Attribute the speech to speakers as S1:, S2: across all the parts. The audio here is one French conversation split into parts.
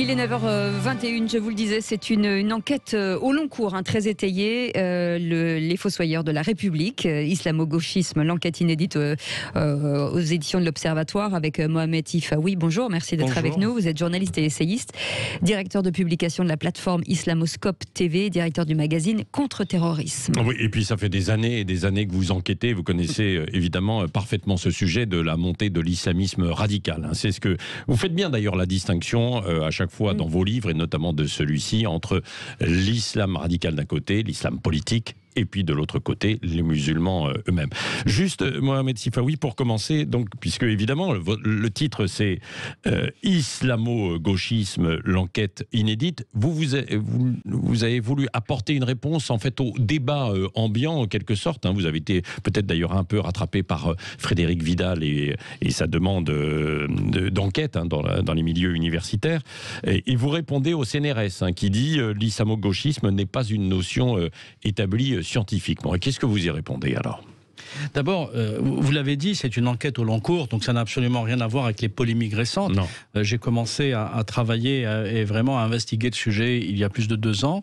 S1: Il est 9h21, je vous le disais, c'est une enquête au long cours, très étayée. Les fossoyeurs de la République, islamo-gauchisme, l'enquête inédite aux éditions de l'Observatoire avec Mohamed Ifaoui. Bonjour, merci d'être avec nous. Vous êtes journaliste et essayiste, directeur de publication de la plateforme Islamoscope TV, directeur du magazine Contre-terrorisme.
S2: Oui, et puis ça fait des années et des années que vous enquêtez. Vous connaissez évidemment parfaitement ce sujet de la montée de l'islamisme radical. C'est ce que vous faites bien d'ailleurs la distinction à chaque fois dans vos livres et notamment de celui-ci entre l'islam radical d'un côté, l'islam politique, et puis de l'autre côté, les musulmans eux-mêmes. Juste, Mohamed Ifaoui, pour commencer, donc, puisque évidemment, le titre c'est Islamo-gauchisme, l'enquête inédite, vous avez voulu apporter une réponse en fait au débat ambiant en quelque sorte. Vous avez été peut-être d'ailleurs un peu rattrapé par Frédéric Vidal et sa demande d'enquête dans les milieux universitaires. Et vous répondez au CNRS qui dit l'islamo-gauchisme n'est pas une notion établie scientifiquement. Et qu'est-ce que vous y répondez alors ?
S3: D'abord, vous l'avez dit, c'est une enquête au long cours, donc ça n'a absolument rien à voir avec les polémiques récentes. J'ai commencé à travailler et vraiment à investiguer le sujet il y a plus de 2 ans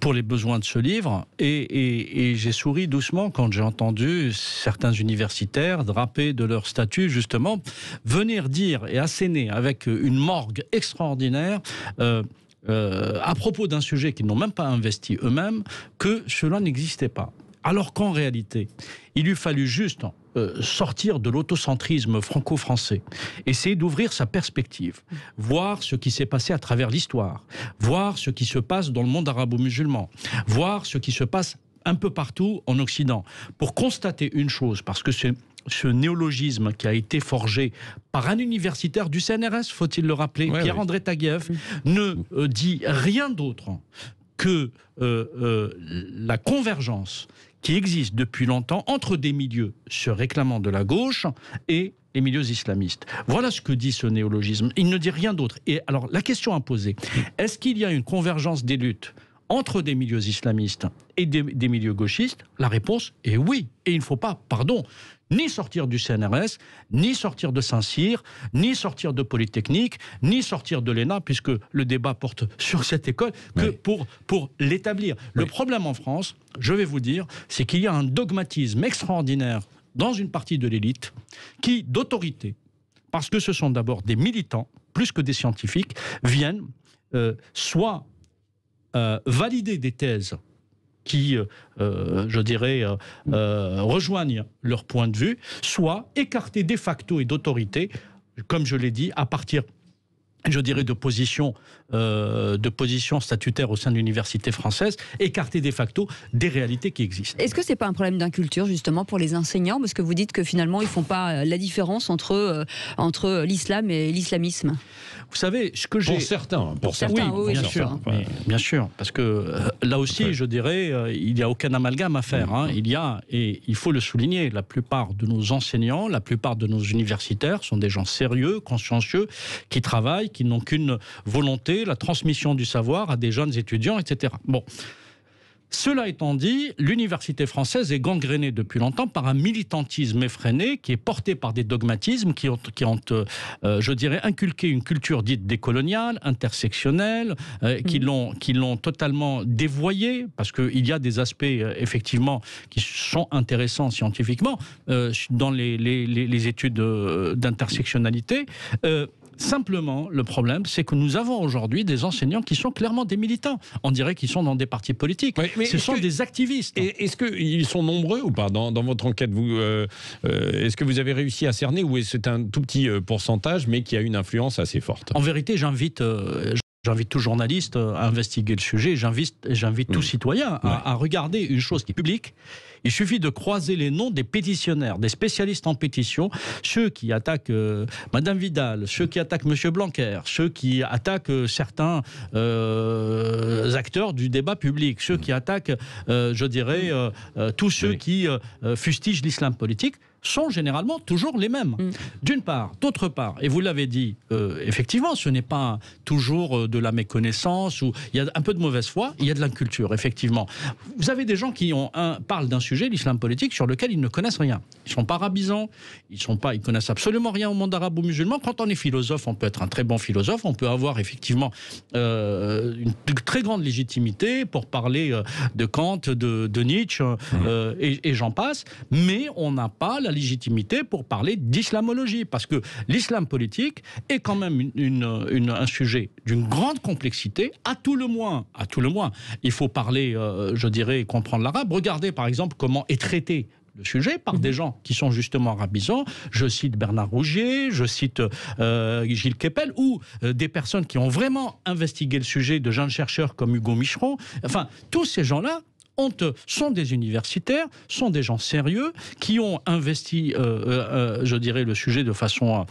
S3: pour les besoins de ce livre. Et j'ai souri doucement quand j'ai entendu certains universitaires drapés de leur statut, justement, venir dire et asséner avec une morgue extraordinaire à propos d'un sujet qu'ils n'ont même pas investi eux-mêmes, que cela n'existait pas. Alors qu'en réalité, il eût fallu juste sortir de l'autocentrisme franco-français, essayer d'ouvrir sa perspective, voir ce qui s'est passé à travers l'histoire, voir ce qui se passe dans le monde arabo-musulman, voir ce qui se passe un peu partout en Occident, pour constater une chose, parce que ce néologisme qui a été forgé par un universitaire du CNRS, faut-il le rappeler, Pierre-André Taguieff, ne dit rien d'autre que la convergence qui existe depuis longtemps entre des milieux se réclamant de la gauche et les milieux islamistes. Voilà ce que dit ce néologisme. Il ne dit rien d'autre. Et alors, la question à poser, est-ce qu'il y a une convergence des luttes entre des milieux islamistes et des milieux gauchistes? La réponse est oui. Et il ne faut pas, ni sortir du CNRS, ni sortir de Saint-Cyr, ni sortir de Polytechnique, ni sortir de l'ENA, puisque le débat porte sur cette école, que pour l'établir. Le problème en France, je vais vous dire, c'est qu'il y a un dogmatisme extraordinaire dans une partie de l'élite qui, d'autorité, parce que ce sont d'abord des militants, plus que des scientifiques, viennent soit valider des thèses qui, rejoignent leur point de vue, soit écarter de facto et d'autorité, comme je l'ai dit, à partir, de positions statutaires au sein de l'université française, écarter de facto des réalités qui existent.
S1: Est-ce que c'est pas un problème d'inculture justement pour les enseignants, parce que vous dites que finalement ils font pas la différence entre l'islam et l'islamisme?
S3: Vous savez, ce que j'ai...
S2: Pour certains,
S3: oui, bien sûr, parce que là aussi, il n'y a aucun amalgame à faire. Et il faut le souligner, la plupart de nos enseignants, la plupart de nos universitaires sont des gens sérieux, consciencieux, qui travaillent, qui n'ont qu'une volonté, la transmission du savoir à des jeunes étudiants, etc. Bon. Cela étant dit, l'université française est gangrénée depuis longtemps par un militantisme effréné qui est porté par des dogmatismes qui ont inculqué une culture dite décoloniale, intersectionnelle, qui l'ont totalement dévoyée, parce qu'il y a des aspects effectivement qui sont intéressants scientifiquement dans les études d'intersectionnalité. Simplement, le problème, c'est que nous avons aujourd'hui des enseignants qui sont clairement des militants. On dirait qu'ils sont dans des partis politiques. Mais ce sont des activistes.
S2: Est-ce qu'ils sont nombreux ou pas dans votre enquête est-ce que vous avez réussi à cerner, ou c'est un tout petit pourcentage, mais qui a une influence assez forte?
S3: En vérité, j'invite tout journaliste à investiguer le sujet. J'invite tout citoyen à regarder une chose qui est publique. Il suffit de croiser les noms des pétitionnaires, des spécialistes en pétition, ceux qui attaquent Madame Vidal, ceux qui attaquent Monsieur Blanquer, ceux qui attaquent certains acteurs du débat public, ceux qui attaquent, tous ceux qui fustigent l'islam politique. sont généralement toujours les mêmes. D'une part. D'autre part, et vous l'avez dit, effectivement, ce n'est pas toujours de la méconnaissance, ou il y a un peu de mauvaise foi, il y a de l'inculture, effectivement. Vous avez des gens qui parlent d'un sujet, l'islam politique, sur lequel ils ne connaissent rien. Ils ne sont pas arabisants, ils connaissent absolument rien au monde arabo-musulman. Quand on est philosophe, on peut être un très bon philosophe, on peut avoir effectivement une très grande légitimité pour parler de Kant, de Nietzsche, et j'en passe, mais on n'a pas la légitimité pour parler d'islamologie, parce que l'islam politique est quand même un sujet d'une grande complexité. À tout le moins, il faut parler, je dirais, comprendre l'arabe. Regardez par exemple comment est traité le sujet par des gens qui sont justement arabisants. Je cite Bernard Rougier, je cite Gilles Kepel, ou des personnes qui ont vraiment investigué le sujet, de jeunes chercheurs comme Hugo Micheron. Enfin, tous ces gens-là sont des universitaires, sont des gens sérieux, qui ont investi, je dirais, le sujet de façon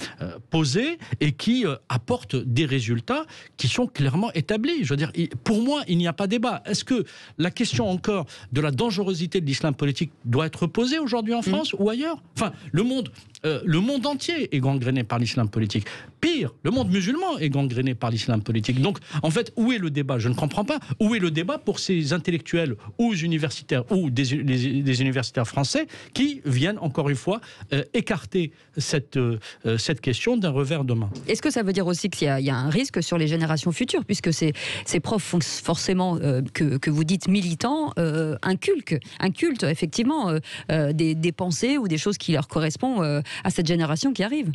S3: posée, et qui apportent des résultats qui sont clairement établis. Je veux dire, pour moi, il n'y a pas débat. Est-ce que la question encore de la dangerosité de l'islam politique doit être posée aujourd'hui en France ou ailleurs? Enfin, le monde entier est gangréné par l'islam politique. Pire, le monde musulman est gangréné par l'islam politique. Donc, en fait, où est le débat? Je ne comprends pas. Où est le débat pour ces intellectuels ou universitaires ou des universitaires français qui viennent, encore une fois, écarter cette question d'un revers de main? Est-ce
S1: que ça veut dire aussi qu'il y a un risque sur les générations futures, puisque ces profs forcément que vous dites militants inculquent effectivement des pensées ou des choses qui leur correspondent à cette génération qui arrive?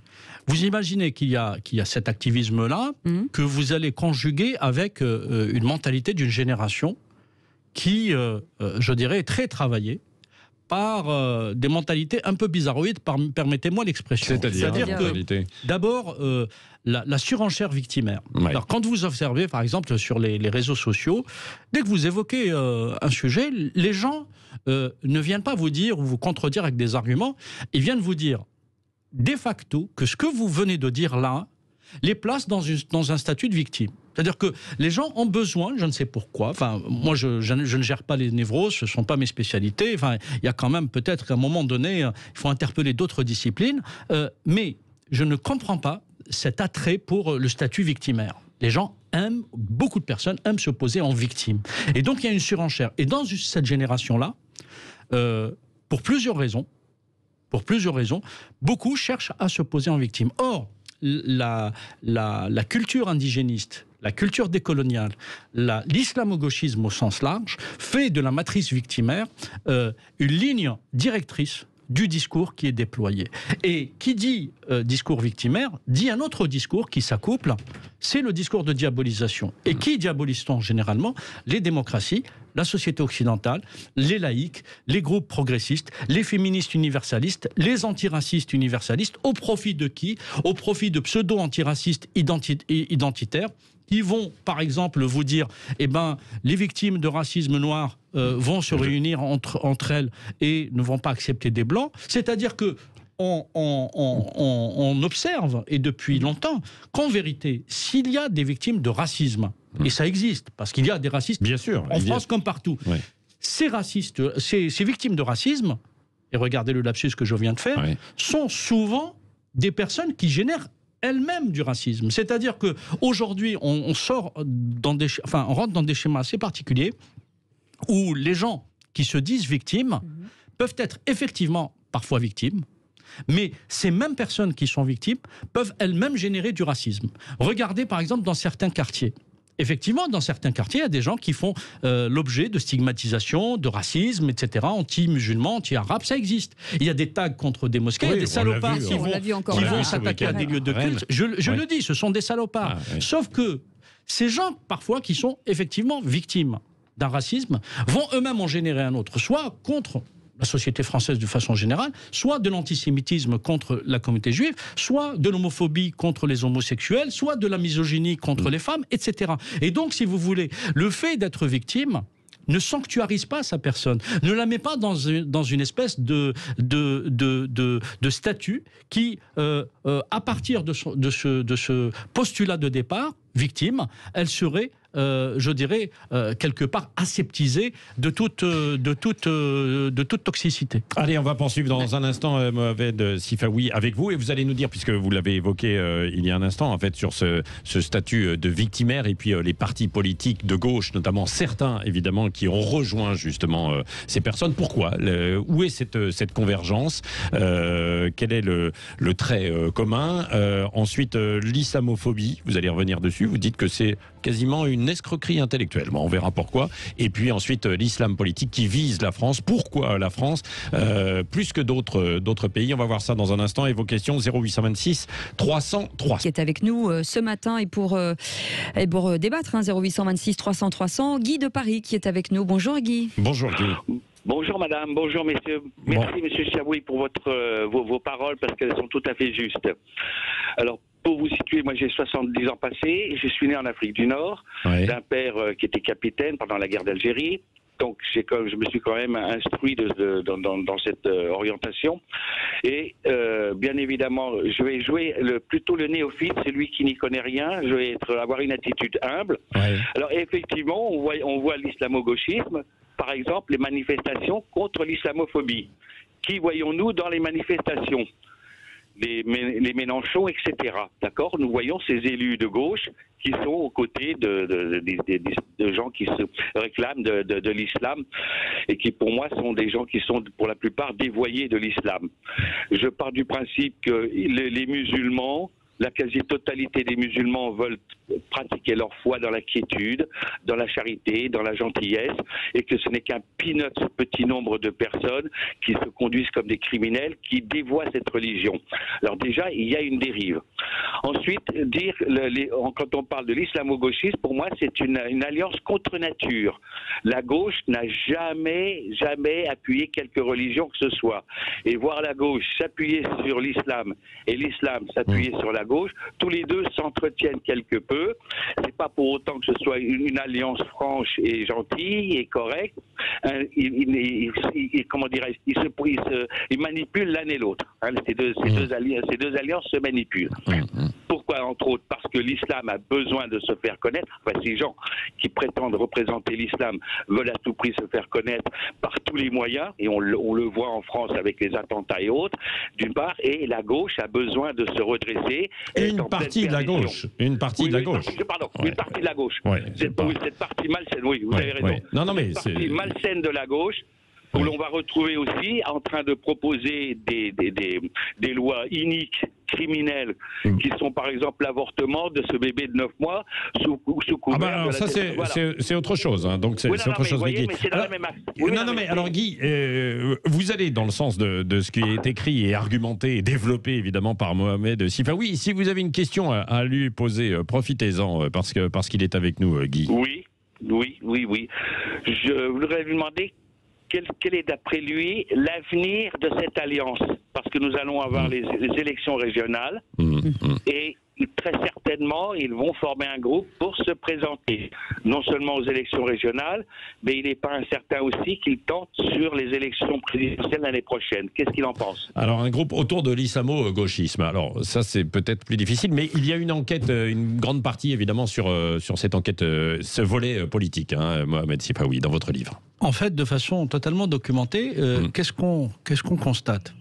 S3: Vous imaginez qu'il y a cet activisme-là que vous allez conjuguer avec une mentalité d'une génération qui, je dirais, est très travaillée par des mentalités un peu bizarroïdes, permettez-moi l'expression. C'est-à-dire que, d'abord, la surenchère victimaire. Ouais. Alors, quand vous observez, par exemple, sur les réseaux sociaux, dès que vous évoquez un sujet, les gens ne viennent pas vous dire ou vous contredire avec des arguments, ils viennent vous dire de facto que ce que vous venez de dire là les place dans un statut de victime. C'est-à-dire que les gens ont besoin, je ne sais pourquoi, enfin, moi je ne gère pas les névroses, ce ne sont pas mes spécialités, enfin, il y a quand même peut-être qu'à un moment donné, il faut interpeller d'autres disciplines, mais je ne comprends pas cet attrait pour le statut victimaire. Les gens beaucoup de personnes aiment se poser en victime. Et donc il y a une surenchère. Et dans cette génération-là, pour plusieurs raisons, beaucoup cherchent à se poser en victime. Or, la culture indigéniste, la culture décoloniale, l'islamo-gauchisme au sens large, fait de la matrice victimaire une ligne directrice du discours qui est déployé. Et qui dit discours victimaire, dit un autre discours qui s'accouple, c'est le discours de diabolisation. Et qui diabolise-t-on généralement? Les démocraties, la société occidentale, les laïcs, les groupes progressistes, les féministes universalistes, les antiracistes universalistes, au profit de qui? Au profit de pseudo-antiracistes identitaires, qui vont, par exemple, vous dire les victimes de racisme noir vont se réunir entre elles et ne vont pas accepter des blancs. C'est-à-dire que on observe, et depuis longtemps, qu'en vérité, s'il y a des victimes de racisme, et ça existe, parce qu'il y a des racistes bien sûr, en France comme partout, ces victimes de racisme, et regardez le lapsus que je viens de faire, sont souvent des personnes qui génèrent elles-mêmes du racisme. C'est-à-dire qu'aujourd'hui, on rentre dans des schémas assez particuliers où les gens qui se disent victimes peuvent être effectivement parfois victimes, mais ces mêmes personnes qui sont victimes peuvent elles-mêmes générer du racisme. Regardez par exemple dans certains quartiers. Effectivement, dans certains quartiers, il y a des gens qui font l'objet de stigmatisation, de racisme, etc., anti-musulmans, anti-arabes, ça existe. Il y a des tags contre des mosquées, il y a des salopards qui vont s'attaquer à des lieux de culte. Je le dis, ce sont des salopards. Sauf que ces gens, parfois, qui sont effectivement victimes d'un racisme, vont eux-mêmes en générer un autre, soit contre la société française de façon générale, soit de l'antisémitisme contre la communauté juive, soit de l'homophobie contre les homosexuels, soit de la misogynie contre les femmes, etc. Et donc, si vous voulez, le fait d'être victime ne sanctuarise pas sa personne, ne la met pas dans une espèce de statut qui, à partir de ce postulat de départ, victime, elle serait je dirais, quelque part aseptisé de toute toxicité.
S2: Allez, on va poursuivre dans un instant, Mohamed Sifawi, avec vous, et vous allez nous dire, puisque vous l'avez évoqué il y a un instant, en fait, sur ce statut de victimaire, et puis les partis politiques de gauche, notamment certains, évidemment, qui ont rejoint justement ces personnes. Pourquoi? Où est cette convergence? Quel est le trait commun? Ensuite, l'islamophobie, vous allez revenir dessus, vous dites que c'est quasiment une escroquerie intellectuelle. Bon, on verra pourquoi. Et puis ensuite, l'islam politique qui vise la France. Pourquoi la France plus que d'autres pays? On va voir ça dans un instant. Et vos questions, 0826 303.
S1: Qui est avec nous ce matin et pour débattre, 0826 300 300. Guy de Paris qui est avec nous. Bonjour Guy.
S2: Bonjour Guy.
S4: Bonjour madame, bonjour messieurs. Merci monsieur Chaoui pour vos paroles parce qu'elles sont tout à fait justes. Alors, pour vous situer, moi j'ai 70 ans passés, je suis né en Afrique du Nord, d'un père qui était capitaine pendant la guerre d'Algérie. Donc je me suis quand même instruit dans cette orientation. Et bien évidemment, je vais jouer plutôt le néophyte, celui qui n'y connaît rien. Je vais avoir une attitude humble. Ouais. Alors effectivement, on voit l'islamo-gauchisme, par exemple les manifestations contre l'islamophobie. Qui voyons-nous dans les manifestations? Les Mélenchon, etc. D'accord? Nous voyons ces élus de gauche qui sont aux côtés de gens qui se réclament de l'islam et qui, pour moi, sont des gens qui sont, pour la plupart, dévoyés de l'islam. Je pars du principe que les musulmans, la quasi-totalité des musulmans veulent pratiquer leur foi dans la quiétude, dans la charité, dans la gentillesse, et que ce n'est qu'un peanut petit nombre de personnes qui se conduisent comme des criminels, qui dévoient cette religion. Alors déjà, il y a une dérive. Ensuite, quand on parle de l'islamo-gauchisme, pour moi, c'est une alliance contre nature. La gauche n'a jamais appuyé quelque religion que ce soit. Et voir la gauche s'appuyer sur l'islam et l'islam s'appuyer sur la gauche, tous les deux s'entretiennent quelque peu. C'est pas pour autant que ce soit une alliance franche et gentille et correcte. Comment dirais-je, ils manipulent l'un et l'autre. Ces deux alliances se manipulent. Pourquoi, entre autres? Parce que l'islam a besoin de se faire connaître. Enfin, ces gens qui prétendent représenter l'islam veulent à tout prix se faire connaître par tous les moyens, et on le voit en France avec les attentats et autres, d'une part, et la gauche a besoin de se redresser.
S2: Une partie de la gauche. Une partie de la gauche.
S4: Pardon, une partie de la gauche.
S2: Ouais,
S4: cette partie malsaine, oui, vous avez raison.
S2: Ouais. Non, mais
S4: cette partie malsaine de la gauche, où l'on va retrouver aussi en train de proposer des lois iniques, criminelles, qui sont par exemple l'avortement de ce bébé de 9 mois sous couvert de
S2: ça c'est autre chose, hein. Donc c'est autre chose.
S4: Voyez, mais c'est dans la même axe.
S2: Mais alors Guy, vous allez dans le sens de ce qui est écrit et argumenté et développé évidemment par Mohamed Sifawi. Si vous avez une question à lui poser, profitez-en parce qu'il est avec nous, Guy.
S4: Oui. Je voudrais lui demander quel est d'après lui l'avenir de cette alliance, parce que nous allons avoir les élections régionales et très certainement ils vont former un groupe pour se présenter non seulement aux élections régionales, mais il n'est pas incertain aussi qu'ils tentent sur les élections présidentielles l'année prochaine. Qu'est-ce qu'il en pense? Alors
S2: un groupe autour de l'islamo-gauchisme, alors ça c'est peut-être plus difficile, mais il y a une enquête, une grande partie évidemment sur cette enquête, ce volet politique, Mohamed Sifawi, dans votre livre.
S3: En fait, de façon totalement documentée, qu'est-ce qu'on constate?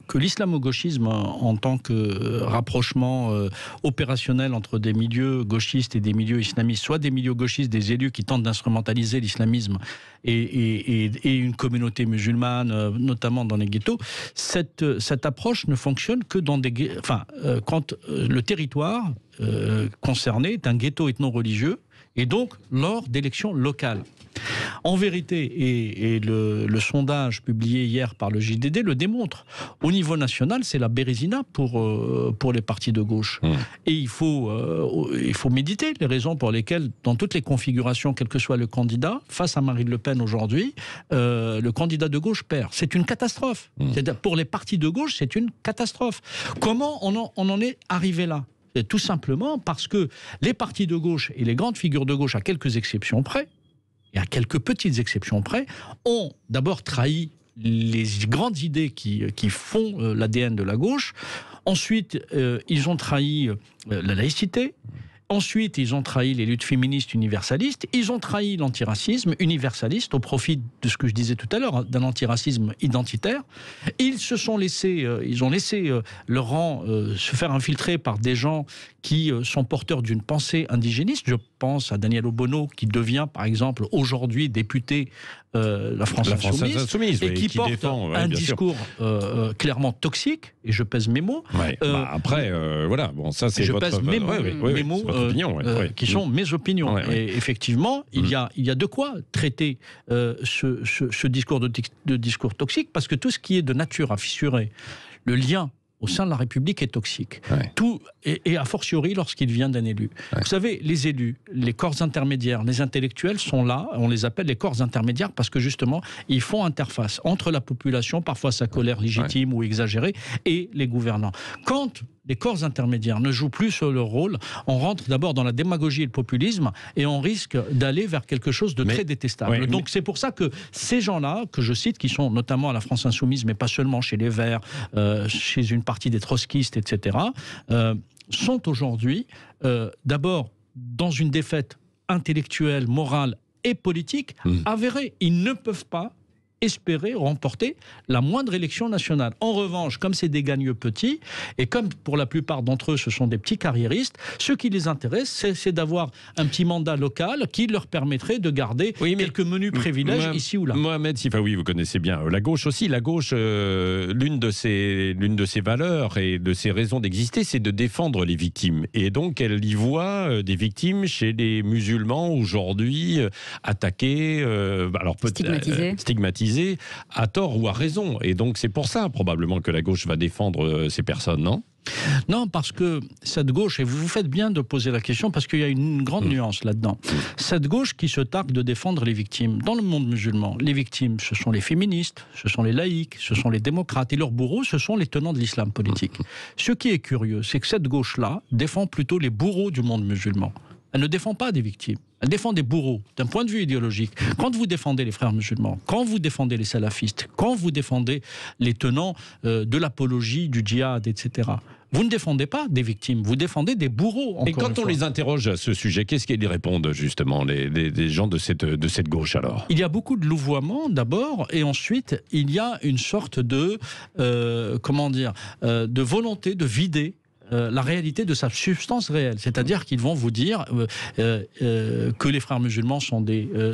S3: Que l'islamo-gauchisme en tant que rapprochement opérationnel entre des milieux gauchistes et des milieux islamistes, soit des milieux gauchistes, des élus qui tentent d'instrumentaliser l'islamisme et une communauté musulmane, notamment dans les ghettos, cette approche ne fonctionne que dans quand le territoire concerné est un ghetto ethno-religieux, et donc lors d'élections locales. En vérité, et le sondage publié hier par le JDD le démontre, au niveau national, c'est la bérésina pour les partis de gauche. Et il faut méditer les raisons pour lesquelles, dans toutes les configurations, quel que soit le candidat, face à Marine Le Pen aujourd'hui, le candidat de gauche perd. C'est une catastrophe. Pour les partis de gauche, c'est une catastrophe. Comment on en est arrivé là? C'est tout simplement parce que les partis de gauche et les grandes figures de gauche, à quelques exceptions près, et à quelques petites exceptions près, ont d'abord trahi les grandes idées qui font l'ADN de la gauche. Ensuite, ils ont trahi la laïcité. Ensuite, ils ont trahi les luttes féministes universalistes. Ils ont trahi l'antiracisme universaliste au profit de ce que je disais tout à l'heure, d'un antiracisme identitaire. Ils ont laissé leur rang se faire infiltrer par des gens qui sont porteurs d'une pensée indigéniste. Je pense à Daniel Obono, qui devient, par exemple, aujourd'hui député la France Insoumise, et qui porte un discours clairement toxique, et je pèse mes mots.
S2: Ouais, après, voilà, bon, ça c'est votre...
S3: Je pèse mes mots, qui sont mes opinions. Et effectivement, il y a de quoi traiter ce discours de discours toxique, parce que tout ce qui est de nature à fissurer le lien au sein de la République est toxique. Tout, et a fortiori lorsqu'il vient d'un élu. Vous savez, les élus, les corps intermédiaires, les intellectuels sont là, on les appelle les corps intermédiaires parce que justement, ils font interface entre la population, parfois sa colère légitime ou exagérée, et les gouvernants. Quand les corps intermédiaires ne jouent plus sur leur rôle, on rentre d'abord dans la démagogie et le populisme, et on risque d'aller vers quelque chose de très détestable. Donc c'est pour ça que ces gens-là, que je cite, qui sont notamment à la France Insoumise, mais pas seulement chez les Verts, chez une partie des trotskistes, etc., sont aujourd'hui d'abord dans une défaite intellectuelle, morale et politique avérée. Ils ne peuvent pas espérer remporter la moindre élection nationale. En revanche, comme c'est des gagneux petits, et comme pour la plupart d'entre eux ce sont des petits carriéristes, ce qui les intéresse, c'est d'avoir un petit mandat local qui leur permettrait de garder quelques menus privilèges ici ou là.
S2: Mohamed Sifawi, vous connaissez bien la gauche aussi. La gauche, l'une de ses valeurs et de ses raisons d'exister, c'est de défendre les victimes. Et donc, elle y voit des victimes chez les musulmans aujourd'hui attaqués, alors stigmatisés, à tort ou à raison. Et donc c'est pour ça probablement que la gauche va défendre ces personnes, non ?
S3: Non, parce que cette gauche, et vous faites bien de poser la question, parce qu'il y a une grande nuance là-dedans. Cette gauche qui se targue de défendre les victimes, dans le monde musulman, les victimes, ce sont les féministes, ce sont les laïcs, ce sont les démocrates, et leurs bourreaux, ce sont les tenants de l'islam politique. Ce qui est curieux, c'est que cette gauche-là défend plutôt les bourreaux du monde musulman. Elle ne défend pas des victimes. Elle défend des bourreaux, d'un point de vue idéologique. Quand vous défendez les frères musulmans, quand vous défendez les salafistes, quand vous défendez les tenants de l'apologie, du djihad, etc., vous ne défendez pas des victimes, vous défendez des bourreaux.
S2: Et quand on les interroge à ce sujet, qu'est-ce qu'ils répondent justement, les gens de cette gauche alors ?
S3: Il y a beaucoup de louvoiements d'abord, et ensuite il y a une sorte de, de volonté de vider la réalité de sa substance réelle. C'est-à-dire qu'ils vont vous dire que les frères musulmans sont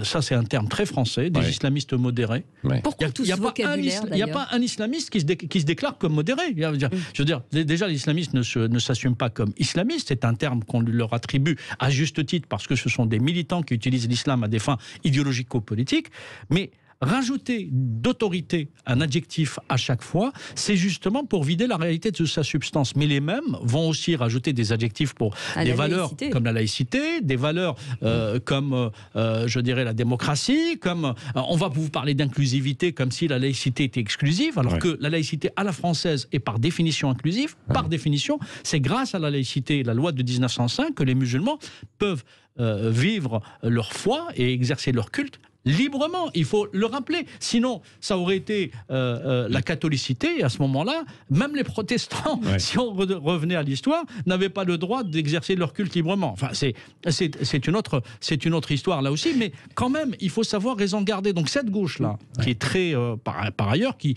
S3: ça c'est un terme très français, des islamistes modérés.
S1: Pourquoi tout ce vocabulaire
S3: Il n'y a pas un islamiste qui se déclare comme modéré. Je veux dire, déjà l'islamiste ne s'assume pas comme islamiste, c'est un terme qu'on leur attribue à juste titre parce que ce sont des militants qui utilisent l'islam à des fins idéologico-politiques, mais rajouter d'autorité un adjectif à chaque fois, c'est justement pour vider la réalité de sa substance. Mais les mêmes vont aussi rajouter des adjectifs pour des valeurs comme la laïcité, des valeurs comme, je dirais, la démocratie, comme on va vous parler d'inclusivité comme si la laïcité était exclusive, alors que la laïcité à la française est par définition inclusive. Par définition, c'est grâce à la laïcité, la loi de 1905, que les musulmans peuvent vivre leur foi et exercer leur culte librement, il faut le rappeler. Sinon, ça aurait été la catholicité, et à ce moment-là, même les protestants, si on revenait à l'histoire, n'avaient pas le droit d'exercer leur culte librement. Enfin, c'est une autre histoire là aussi, mais quand même, il faut savoir raison garder. Donc cette gauche-là, qui est très, par ailleurs, qui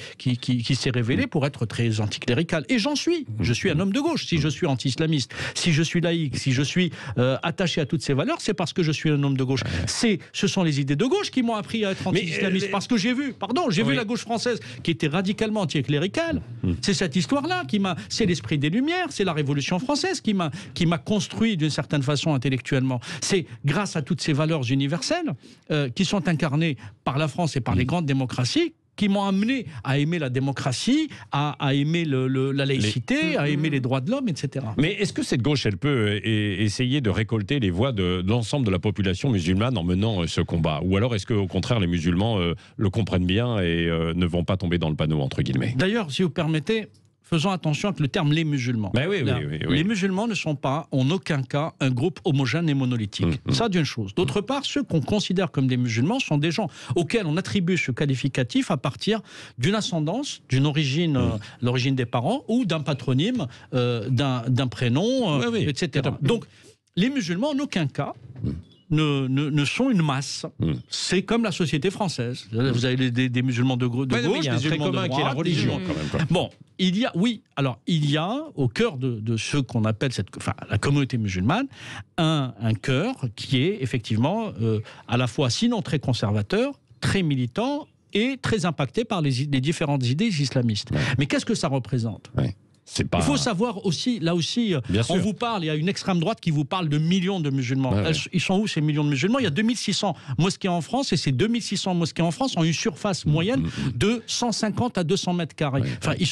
S3: s'est révélée pour être très anticléricale, et j'en suis. Je suis un homme de gauche. Si je suis anti-islamiste, si je suis laïque, si je suis attaché à toutes ces valeurs, c'est parce que je suis un homme de gauche. Ce sont les idées de gauche qui m'ont appris à être anti-islamiste, parce que j'ai vu la gauche française qui était radicalement anti-cléricale. C'est cette histoire-là c'est l'esprit des Lumières, c'est la Révolution française qui m'a construit d'une certaine façon intellectuellement. C'est grâce à toutes ces valeurs universelles qui sont incarnées par la France et par les grandes démocraties qui m'ont amené à aimer la démocratie, à aimer la laïcité, à aimer les droits de l'homme, etc.
S2: Mais est-ce que cette gauche, elle peut essayer de récolter les voix de l'ensemble de la population musulmane en menant ce combat ? Ou alors est-ce qu'au contraire, les musulmans le comprennent bien et ne vont pas tomber dans le panneau, entre guillemets ?
S3: D'ailleurs, si vous permettez, faisons attention avec le terme « les musulmans ». Les musulmans ne sont pas, en aucun cas, un groupe homogène et monolithique. Ça, d'une chose. D'autre part, ceux qu'on considère comme des musulmans sont des gens auxquels on attribue ce qualificatif à partir d'une ascendance, d'une origine, l'origine des parents, ou d'un patronyme, d'un prénom, etc. Donc, les musulmans, en aucun cas, ne sont une masse. C'est comme la société française. Vous avez des musulmans de gauche,
S2: il y a un trait commun qui est la religion, quand même. Quoi.
S3: Bon, il y a au cœur de ce qu'on appelle la communauté musulmane, un cœur qui est effectivement à la fois, sinon très conservateur, très militant et très impacté par les différentes idées islamistes. Ouais. Mais qu'est-ce que ça représente ? Il faut savoir aussi, là aussi, on vous parle, il y a une extrême droite qui vous parle de millions de musulmans. Ils sont où ces millions de musulmans ? Il y a 2600 mosquées en France, et ces 2600 mosquées en France ont une surface moyenne de 150 à 200 mètres carrés. Enfin, ils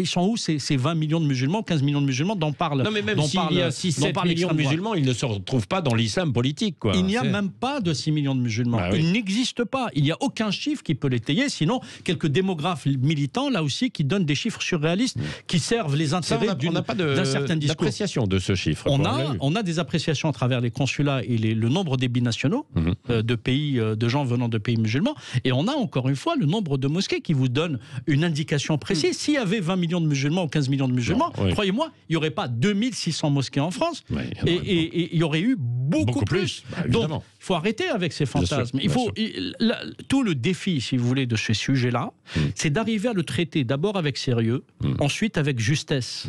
S3: sont où ces 20 millions de musulmans, 15 millions de musulmans dont parle.
S2: Non, mais même s'il y a 6-7 millions de musulmans, ils ne se retrouvent pas dans l'islam politique. Quoi.
S3: Il n'y a même pas de 6 millions de musulmans. Ils n'existent pas. Il n'y a aucun chiffre qui peut l'étayer, sinon quelques démographes militants, là aussi, qui donnent des chiffres surréalistes, qui servent les intérêts d'un certain discours.
S2: D'appréciation de ce chiffre.
S3: On a des appréciations à travers les consulats et le nombre des binationaux de pays, de gens venant de pays musulmans, et on a encore une fois le nombre de mosquées qui vous donne une indication précise. S'il y avait 20 millions de musulmans ou 15 millions de musulmans, croyez-moi, il n'y aurait pas 2600 mosquées en France, et il y aurait eu beaucoup plus. Donc, il faut arrêter avec ces fantasmes. Tout le défi, si vous voulez, de ce sujet-là, c'est d'arriver à le traiter d'abord avec sérieux, ensuite avec justesse.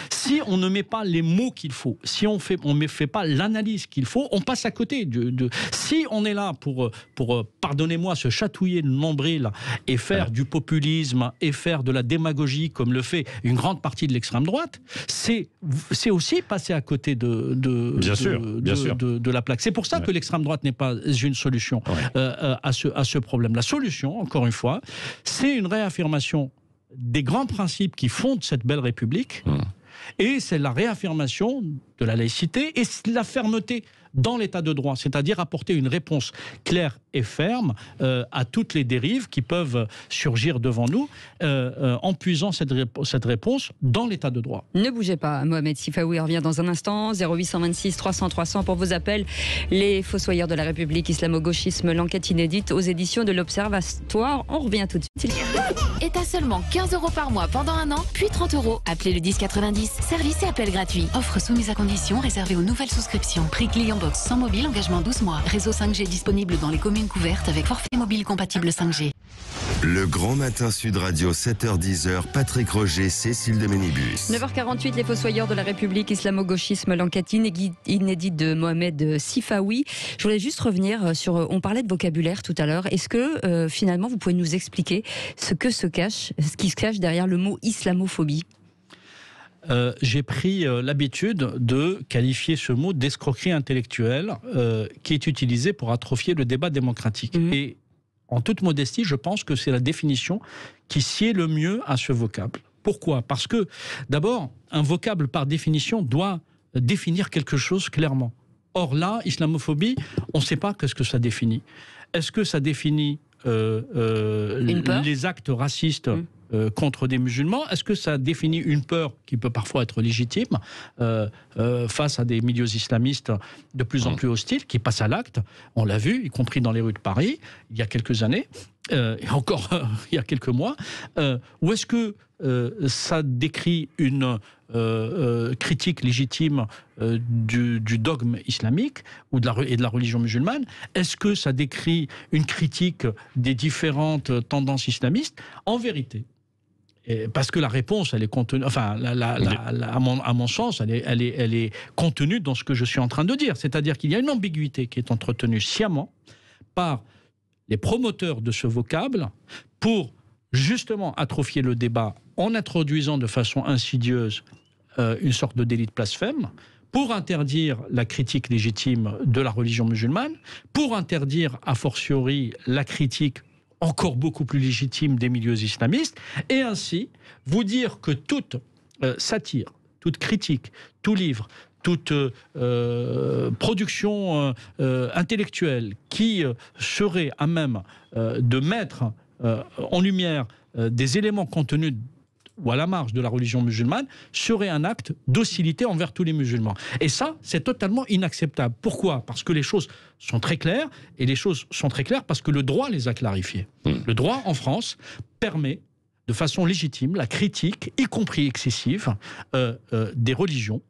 S3: Si on ne met pas les mots qu'il faut, si on ne fait pas l'analyse qu'il faut, on passe à côté. Si on est là pour pardonnez-moi, se chatouiller le nombril et faire du populisme et faire de la démagogie comme le fait une grande partie de l'extrême droite, c'est aussi passer à côté de la plaque. C'est pour ça que l'extrême droite n'est pas une solution à ce problème. La solution, encore une fois, c'est une réaffirmation des grands principes qui fondent cette belle République, et c'est la réaffirmation de la laïcité et la fermeté dans l'état de droit, c'est-à-dire apporter une réponse claire et ferme à toutes les dérives qui peuvent surgir devant nous, en puisant cette réponse dans l'état de droit.
S1: Ne bougez pas, Mohamed Sifaoui revient dans un instant. 0826 300 300 pour vos appels. Les fossoyeurs de la République, islamo-gauchisme, l'enquête inédite aux éditions de l'Observatoire. On revient tout de suite.
S5: Est à seulement 15 € par mois pendant un an, puis 30 €. Appelez le 1090. Service et appel gratuit. Offre soumise à condition, réservée aux nouvelles souscriptions. Prix client box sans mobile, engagement 12 mois. Réseau 5G disponible dans les communes couvertes avec forfait mobile compatible 5G.
S6: Le Grand Matin Sud Radio, 7h-10h, Patrick Roger, Cécile de Ménibus.
S1: 9h48, les fossoyeurs de la République, islamo-gauchisme, l'enquête inédite de Mohamed Sifaoui. Je voulais juste revenir sur, on parlait de vocabulaire tout à l'heure. Est-ce que finalement vous pouvez nous expliquer ce qui se cache derrière le mot islamophobie ?
S3: J'ai pris l'habitude de qualifier ce mot d'escroquerie intellectuelle qui est utilisé pour atrophier le débat démocratique. Et en toute modestie, je pense que c'est la définition qui sied le mieux à ce vocable. Pourquoi ? Parce que, d'abord, un vocable, par définition, doit définir quelque chose clairement. Or là, islamophobie, on ne sait pas ce que ça définit. Est-ce que ça définit les actes racistes contre des musulmans? Est-ce que ça définit une peur qui peut parfois être légitime face à des milieux islamistes de plus en plus hostiles qui passent à l'acte? On l'a vu, y compris dans les rues de Paris, il y a quelques années, et encore il y a quelques mois. Ou est-ce que ça décrit une critique légitime du dogme islamique et de la religion musulmane? Est-ce que ça décrit une critique des différentes tendances islamistes? En vérité, parce que la réponse, elle est contenue, enfin, à mon sens, elle est contenue dans ce que je suis en train de dire. C'est-à-dire qu'il y a une ambiguïté qui est entretenue sciemment par les promoteurs de ce vocable pour justement atrophier le débat en introduisant de façon insidieuse une sorte de délit de blasphème, pour interdire la critique légitime de la religion musulmane, pour interdire a fortiori la critique encore beaucoup plus légitime des milieux islamistes, et ainsi vous dire que toute satire, toute critique, tout livre, toute production intellectuelle qui serait à même de mettre en lumière des éléments contenus ou à la marge de la religion musulmane serait un acte d'hostilité envers tous les musulmans. Et ça, c'est totalement inacceptable. Pourquoi ? Parce que les choses sont très claires, et les choses sont très claires parce que le droit les a clarifiées. Le droit, en France, permet de façon légitime la critique, y compris excessive, des religions,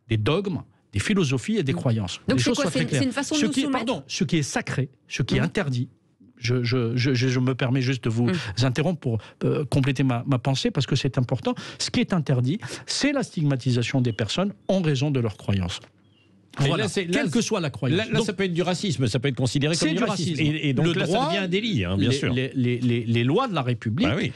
S3: des dogmes des philosophies et des croyances.
S1: Donc
S3: les
S1: c'est
S3: choses
S1: quoi?
S3: soient très claires.
S1: C'est une façon de nous soumettre.
S3: Ce qui est sacré, ce qui est interdit. Je me permets juste de vous interrompre pour compléter ma pensée, parce que c'est important. Ce qui est interdit, c'est la stigmatisation des personnes en raison de leurs croyances. Voilà, quelle que soit la croyance.
S2: Là, ça peut être du racisme, ça peut être considéré comme du racisme. Et donc là, ça devient un délit, bien sûr.
S3: Les lois de la République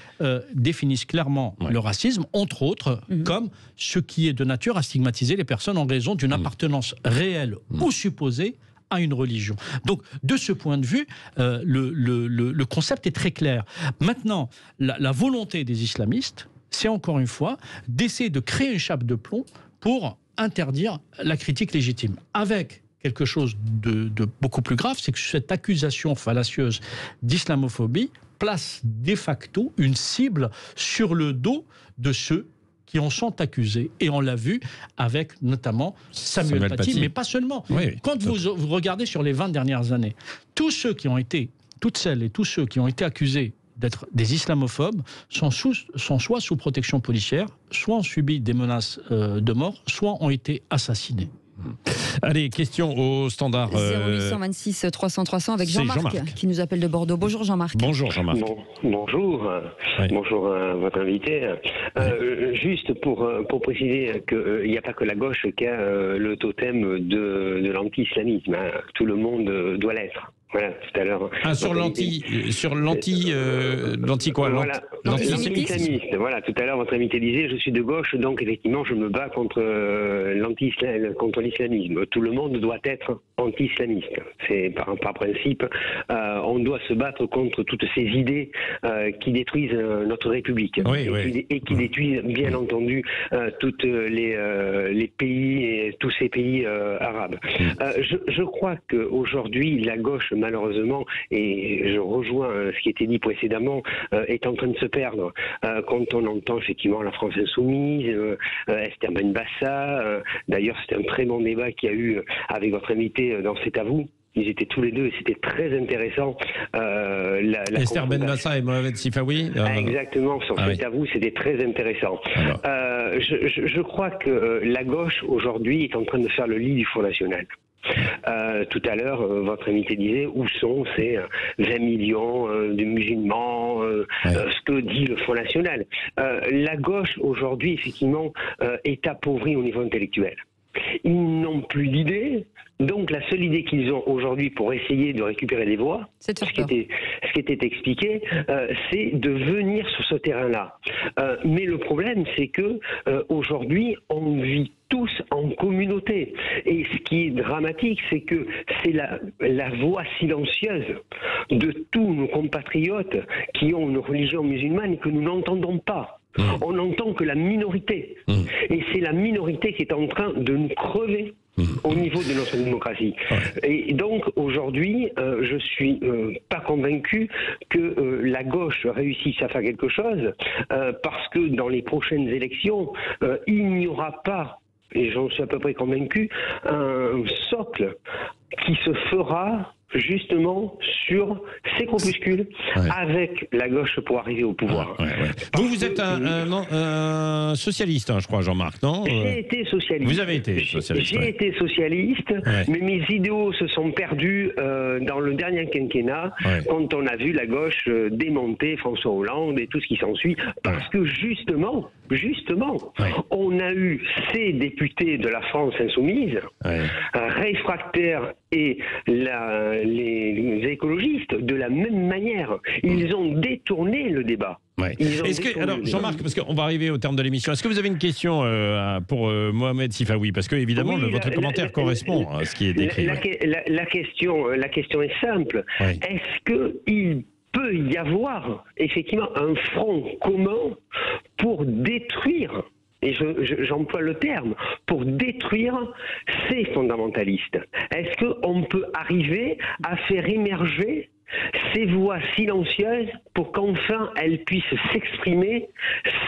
S3: définissent clairement le racisme, entre autres, comme ce qui est de nature à stigmatiser les personnes en raison d'une appartenance réelle ou supposée à une religion. Donc, de ce point de vue, le concept est très clair. Maintenant, la volonté des islamistes, c'est encore une fois d'essayer de créer une chape de plomb pour interdire la critique légitime. Avec quelque chose de beaucoup plus grave, c'est que cette accusation fallacieuse d'islamophobie place de facto une cible sur le dos de ceux qui en sont accusés. Et on l'a vu avec notamment Samuel Paty, mais pas seulement. Quand vous regardez sur les 20 dernières années, toutes celles et tous ceux qui ont été accusés d'être des islamophobes sont soit sous protection policière, soit ont subi des menaces de mort, soit ont été assassinés.
S2: Allez, question au standard.
S1: 0826 300 300 avec Jean-Marc qui nous appelle de Bordeaux. Bonjour Jean-Marc.
S2: Bonjour Jean-Marc.
S7: Bonjour. Bonjour à votre invité. Juste pour préciser qu'il n'y a pas que la gauche qui a le totem de l'anti-islamisme. Hein. Tout le monde doit l'être. Voilà, tout à l'heure.
S2: Sur l'anti quoi?
S7: Voilà, l'anti-islamiste. Voilà, tout à l'heure, votre invité disait, je suis de gauche, donc effectivement, je me bats contre l'islamisme. Tout le monde doit être anti-islamiste. C'est par principe, on doit se battre contre toutes ces idées qui détruisent notre République et qui détruisent, bien entendu, toutes les pays et tous ces pays arabes. Je crois qu'aujourd'hui, la gauche, malheureusement, et je rejoins ce qui était dit précédemment, est en train de se perdre. Quand on entend effectivement la France insoumise, Esther Benbassa, d'ailleurs c'était un très bon débat qu'il y a eu avec votre invité dans C'est à vous. Ils étaient tous les deux et c'était très intéressant.
S2: Esther Benbassa et Mohamed Sifawi.
S7: Exactement, sur C'est à vous, c'était très intéressant. Je crois que la gauche aujourd'hui est en train de faire le lit du Front National. Tout à l'heure, votre invité disait où sont ces 20 millions de musulmans, ce que dit le Front National. La gauche aujourd'hui, effectivement, est appauvrie au niveau intellectuel. Ils n'ont plus d'idées, donc la seule idée qu'ils ont aujourd'hui pour essayer de récupérer des voix, ce qui était expliqué, c'est de venir sur ce terrain-là. Mais le problème, c'est que aujourd'hui, on vit tous en communauté. Et ce qui est dramatique, c'est que c'est la voix silencieuse de tous nos compatriotes qui ont une religion musulmane et que nous n'entendons pas. On n'entend que la minorité. Et c'est la minorité qui est en train de nous crever au niveau de notre démocratie. Et donc aujourd'hui, je suis pas convaincu que la gauche réussisse à faire quelque chose, parce que dans les prochaines élections, il n'y aura pas, et j'en suis à peu près convaincu, un socle qui se fera justement sur ces groupuscules avec la gauche pour arriver au pouvoir.
S2: Vous êtes un socialiste, je crois, Jean-Marc, non?
S7: J'ai été socialiste.
S2: Vous avez été socialiste.
S7: J'ai été socialiste, mais mes idéaux se sont perdus dans le dernier quinquennat, quand on a vu la gauche démonter François Hollande et tout ce qui s'ensuit, parce que justement, on a eu ces députés de la France insoumise, réfractaires, et les écologistes, de la même manière, ils ont détourné le débat.
S2: Alors, Jean-Marc, parce qu'on va arriver au terme de l'émission, est-ce que vous avez une question pour Mohamed Sifawi? Parce que, évidemment, votre commentaire correspond à ce qui est décrit.
S7: La question est simple. Est-ce qu'il peut y avoir, effectivement, un front commun pour détruire, et j'emploie le terme, pour détruire ces fondamentalistes? Est-ce qu'on peut arriver à faire émerger ces voix silencieuses pour qu'enfin elles puissent s'exprimer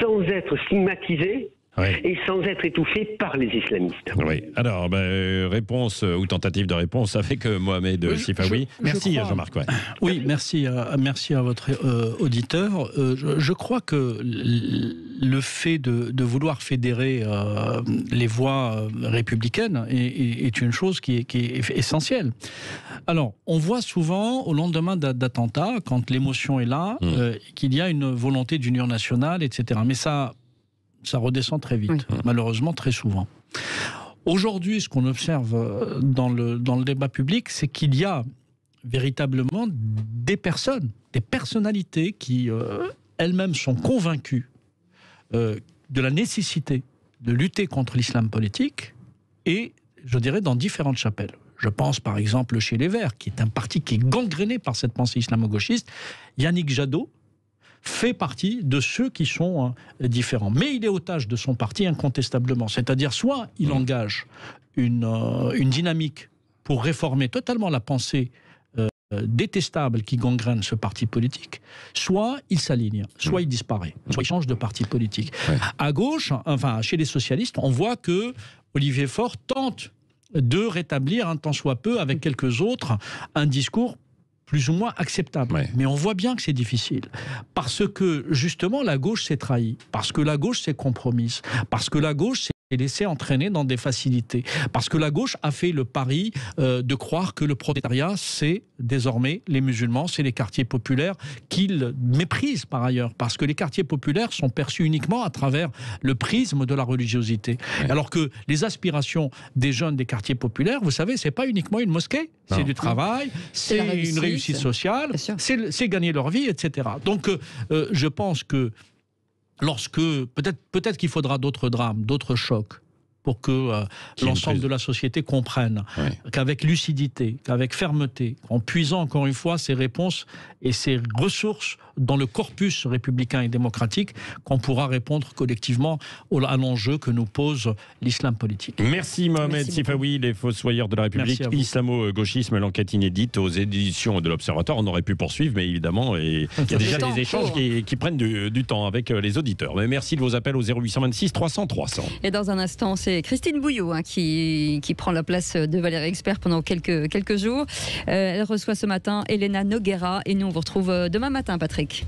S7: sans être stigmatisées et sans être étouffé par les islamistes.
S2: Oui. Alors, réponse ou tentative de réponse avec Mohamed Sifawi. Merci Jean-Marc. Ouais.
S3: Oui, merci à votre auditeur. Je crois que le fait de vouloir fédérer les voix républicaines est une chose qui est essentielle. Alors, on voit souvent au lendemain d'attentats, quand l'émotion est là, qu'il y a une volonté d'union nationale, etc. Mais ça redescend très vite, malheureusement très souvent. Aujourd'hui, ce qu'on observe dans le débat public, c'est qu'il y a véritablement des personnes, des personnalités qui elles-mêmes sont convaincues de la nécessité de lutter contre l'islam politique et, je dirais, dans différentes chapelles. Je pense par exemple chez les Verts, qui est un parti qui est gangréné par cette pensée islamo-gauchiste. Yannick Jadot fait partie de ceux qui sont différents. Mais il est otage de son parti incontestablement. C'est-à-dire soit il engage une dynamique pour réformer totalement la pensée détestable qui gangrène ce parti politique, soit il s'aligne, soit il disparaît, soit il change de parti politique. À gauche, enfin chez les socialistes, on voit que Olivier Faure tente de rétablir un tant soit peu avec quelques autres un discours plus ou moins acceptable. Mais on voit bien que c'est difficile. Parce que, justement, la gauche s'est trahie. Parce que la gauche s'est compromise. Parce que la gauche s'est laissée entraîner dans des facilités. Parce que la gauche a fait le pari de croire que le prolétariat, c'est désormais les musulmans, c'est les quartiers populaires qu'ils méprisent par ailleurs. Parce que les quartiers populaires sont perçus uniquement à travers le prisme de la religiosité. Alors que les aspirations des jeunes des quartiers populaires, vous savez, c'est pas uniquement une mosquée. C'est du travail, c'est une réussite sociale, c'est gagner leur vie, etc. Donc, je pense que lorsque, peut-être qu'il faudra d'autres drames, d'autres chocs, pour que l'ensemble de la société comprenne qu'avec lucidité, qu'avec fermeté, en puisant encore une fois ces réponses et ces ressources dans le corpus républicain et démocratique, qu'on pourra répondre collectivement à l'enjeu que nous pose l'islam politique.
S2: Merci Mohamed Sifawi, les fossoyeurs de la République, islamo-gauchisme, l'enquête inédite aux éditions de l'Observatoire. On aurait pu poursuivre, mais évidemment, il y a déjà des échanges qui prennent du temps avec les auditeurs. Mais merci de vos appels au 0826 300 300.
S1: Et dans un instant, c'est Christine Bouillot qui prend la place de Valérie Expert pendant quelques jours. Elle reçoit ce matin Elena Noguera et nous on vous retrouve demain matin, Patrick.